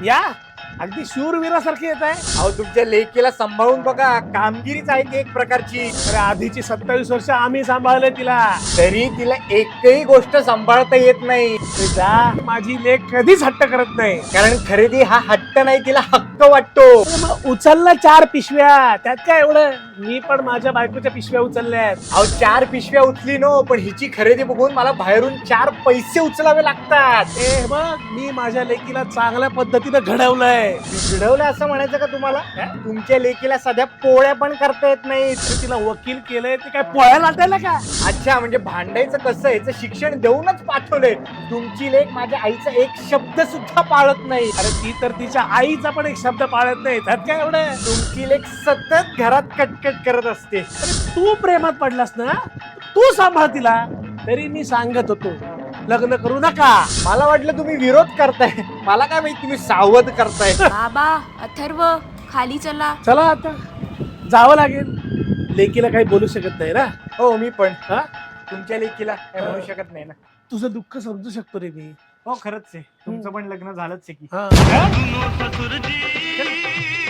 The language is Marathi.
या अगदी शूरवीरासारखी येत आहे. अहो तुमच्या लेकीला सांभाळून बघा, कामगिरीच आहे ती एक प्रकारची. अरे आधीची 27 वर्ष आम्ही सांभाळले तिला. तरी तिला एकही गोष्ट सांभाळता येत नाही. ते जा, माझी लेक कधीच हट्ट करत नाही. कारण खरेदी हा हट्ट नाही, तिला हक्क वाटतो. अरे मग उचलला 4 पिशव्या, त्यात काय एवढं. मी पण माझ्या बायकोच्या पिशव्या उचलल्यात. अहो 4 पिशव्या उचली नो, पण हिची खरेदी बघून मला बाहेरून 4 पैसे उचलावे लागतात. ए बघ, मी माझ्या लेकीला चांगल्या पद्धतीनं घडवलंय. घडवलं असं म्हणायचं का तुम्हाला? तुमच्या लेकीला सध्या पोळ्या पण करता येत नाही. मी तिला वकील केलंय, ते काय पोळ्या लाटायला का? अच्छा, म्हणजे भांडायचं कसं, याचं शिक्षण देऊनच पाठवलंय. तुमची लेक माझ्या आईचा एक शब्द सुद्धा पाळत नाही. अरे ती तर तिच्या आईचा पण एक शब्द पाळत नाही, त्यात काय एवढं. तुमची लेक सतत घरात कटकट करत असते. अरे तू प्रेमात पडलास ना, तू सांभाळ तिला. तरी मी सांगत होतो लग्न करू नका. मला वाटलं तुम्ही विरोध करताय, मला काय माहिती तुम्ही सावध करताय. बाबा अथर्व खाली चला. चला आता जावं लागेल. लेकीला काही बोलू शकत नाही ना. हो मी पण हा? तुमच्या लेकीला काय म्हणू शकत नाही ना. तुझं दुःख समजू शकतो रे मी. हो खरंच आहे, तुमचं पण लग्न झालंच आहे की. हा. दोनों ससुर जी